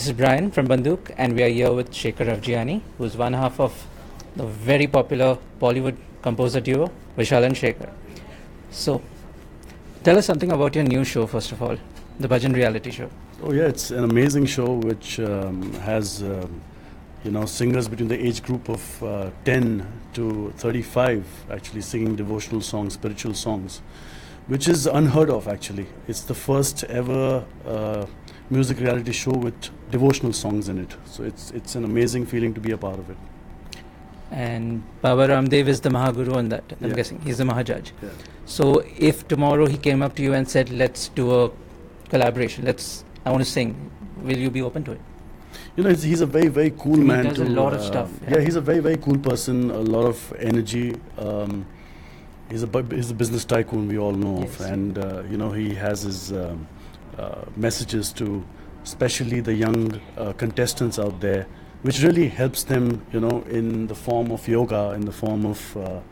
This is Brian from Bandook, and we are here with Shekhar Ravjiani, who is one half of the very popular Bollywood composer duo, Vishal and Shekhar. So, tell us something about your new show, first of all, the Bhajan reality show. Oh yeah, it's an amazing show which has singers between the age group of 10 to 35 actually singing devotional songs, spiritual songs, which is unheard of actually. It's the first ever music reality show with devotional songs in it. So it's an amazing feeling to be a part of it. And Baba Ramdev is the Mahaguru on that, I'm guessing. He's the Mahajudge. Yeah. So, if tomorrow he came up to you and said, let's do a collaboration, I want to sing, will you be open to it? You know, he's a very, very cool man. He does a lot of stuff. Yeah, he's a very, very cool person, a lot of energy. He's a business tycoon, we all know of. And, he has his messages to especially the young contestants out there, which really helps them, in the form of yoga, in the form of,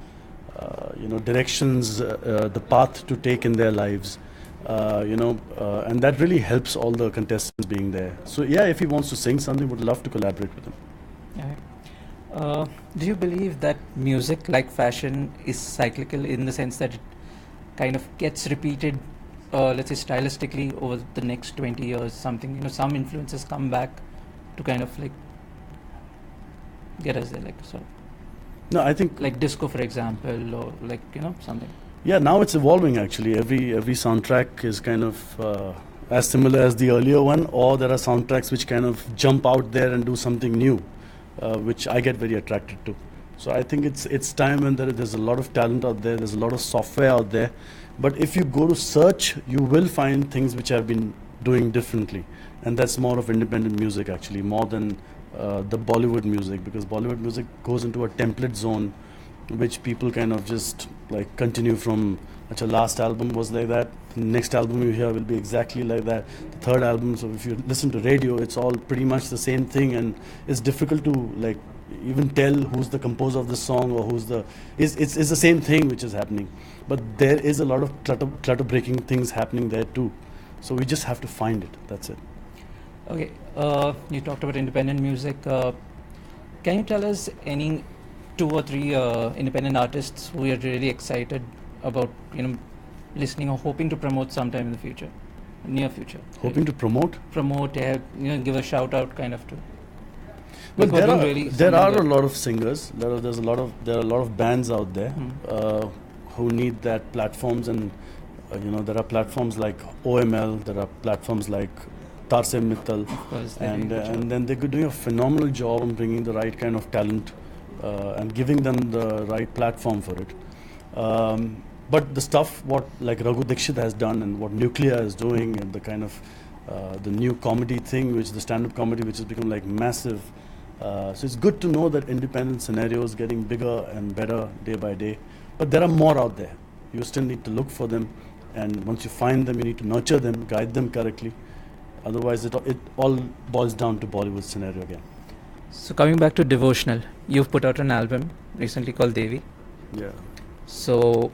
directions, the path to take in their lives. And that really helps all the contestants being there. So yeah, if he wants to sing something, would love to collaborate with him. Do you believe that music, like fashion, is cyclical in the sense that it kind of gets repeated, let's say stylistically, over the next 20 years, something, some influences come back to kind of like get us there, No, I think like disco, for example, or something. Yeah, now it's evolving actually. Every soundtrack is kind of as similar as the earlier one, or there are soundtracks which kind of jump out there and do something new, which I get very attracted to. So I think it's time when there's a lot of talent out there, there's a lot of software out there, but if you go to search, you will find things which have been doing differently, and that's more of independent music actually, more than the Bollywood music, because Bollywood music goes into a template zone which people kind of just like continue from. Last album was like that, the next album you hear will be exactly like that, the third album, so if you listen to radio, it's all pretty much the same thing, and it's difficult to like even tell who's the composer of the song or it's the same thing which is happening, but there is a lot of clutter breaking things happening there too, so we just have to find it. That's it. Okay, you talked about independent music. Can you tell us any 2 or 3 independent artists who are really excited about listening or hoping to promote sometime in the future, near future? Hoping to promote, give a shout out kind of to. Well, there are a lot of singers. There are a lot of bands out there who need that platforms, and there are platforms like OML. There are platforms like Tarse Mittal, and then they're doing a phenomenal job on bringing the right kind of talent and giving them the right platform for it. But the stuff what like Raghu Dixit has done and what Nuclear is doing, and the kind of the new comedy thing, which the stand-up comedy, which has become like massive. So it's good to know that independent scenario is getting bigger and better day by day. But there are more out there. You still need to look for them, and once you find them, you need to nurture them, guide them correctly. Otherwise, it all boils down to Bollywood scenario again. So coming back to devotional, you've put out an album recently called Devi. Yeah. So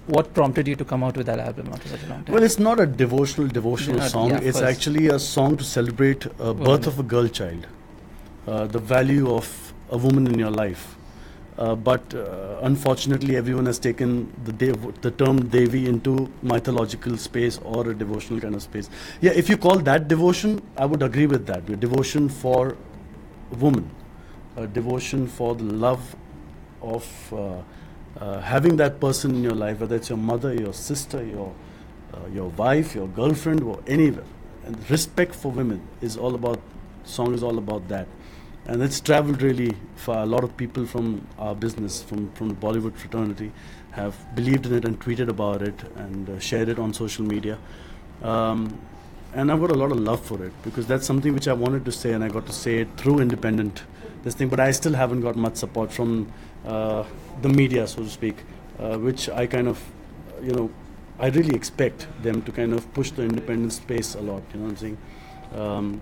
what prompted you to come out with that album after such a long time? Well, it's not a devotional song. Yeah, it's actually a song to celebrate birth of a girl child, the value of a woman in your life. But unfortunately, everyone has taken the term Devi into mythological space or a devotional kind of space. Yeah, if you call that devotion, I would agree with that. Devotion for a woman, devotion for the love of having that person in your life, whether it's your mother, your sister, your wife, your girlfriend, or anywhere. And respect for women song is all about that. And it's traveled really for a lot of people from our business, from the Bollywood fraternity, have believed in it and tweeted about it and shared it on social media. And I've got a lot of love for it, because that's something which I wanted to say, and I got to say it through independent this thing, but I still haven't got much support from the media, so to speak, which I kind of, I really expect them to kind of push the independent space a lot, you know what I'm saying?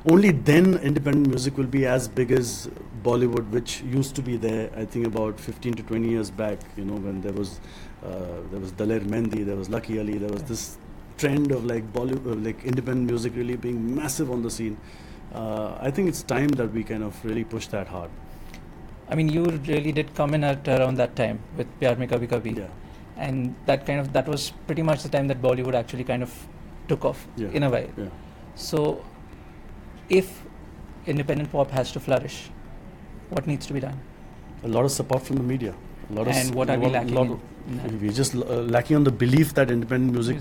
Only then independent music will be as big as Bollywood, which used to be there, I think, about 15 to 20 years back, when there was Daler Mehndi, there was Lucky Ali, there was this trend of like Bollywood, like independent music really being massive on the scene. I think it's time that we kind of really push that hard. I mean, you really did come in at around that time with Pyar Mein Kabhi Kabhi. Yeah. And that was pretty much the time that Bollywood actually kind of took off in a way. Yeah. So, if independent pop has to flourish, what needs to be done? A lot of support from the media. And what are we lacking? We're just lacking on the belief that independent music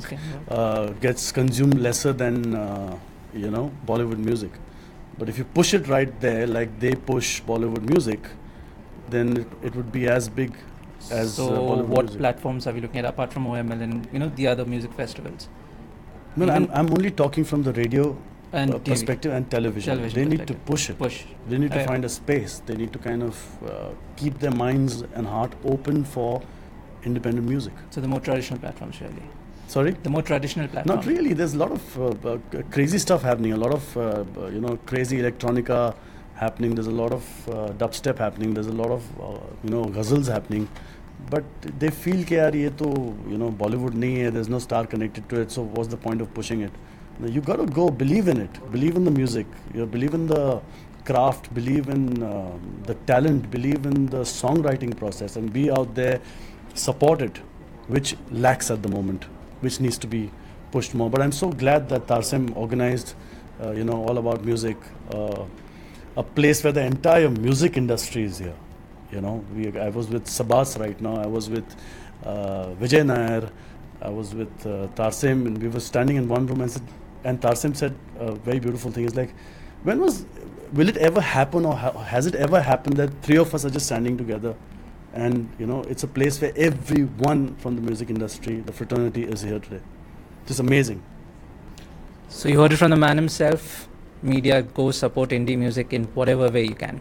gets consumed lesser than Bollywood music. But if you push it right there, like they push Bollywood music, then it would be as big as Bollywood what music. platforms are we looking at apart from OML and the other music festivals? No, I'm only talking from the radio and perspective and television. They need to push it. They need to find a space. They need to kind of keep their minds and heart open for independent music. So the more traditional platforms, really. Sorry? The more traditional platforms. Not really. There's a lot of crazy stuff happening. A lot of crazy electronica happening. There's a lot of dubstep happening. There's a lot of ghazals happening. But they feel that yaar, ye to, Bollywood nahi hai. There's no star connected to it. So what's the point of pushing it? You got to go believe in it. Believe in the music. Believe in the craft. Believe in the talent. Believe in the songwriting process, and be out there, support it, which lacks at the moment, which needs to be pushed more. But I'm so glad that Tarsem organized, all about music, a place where the entire music industry is here. I was with Sabas right now. I was with Vijay Nair. I was with Tarsem, and we were standing in one room, and Tarsem said a very beautiful thing. It's like, will it ever happen, or has it ever happened that three of us are just standing together? And it's a place where everyone from the music industry, the fraternity, is here today. It's amazing. So you heard it from the man himself. Media, go support indie music in whatever way you can.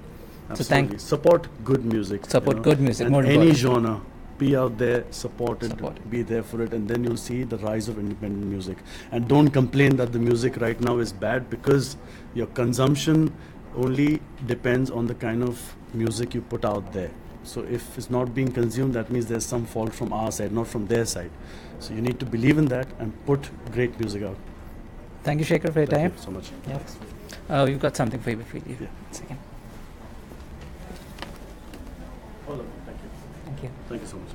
Absolutely. So support good music. Support good music. And more any important. genre, be out there, support it, be there for it, and then you'll see the rise of independent music. And don't complain that the music right now is bad, because your consumption only depends on the kind of music you put out there. So if it's not being consumed, that means there's some fault from our side, not from their side. So you need to believe in that and put great music out. Thank you, Shekhar, for your time. Thank you so much. Yes. We've got something for you before you leave. Yeah. Second. Thank you. Thank you. Thank you so much.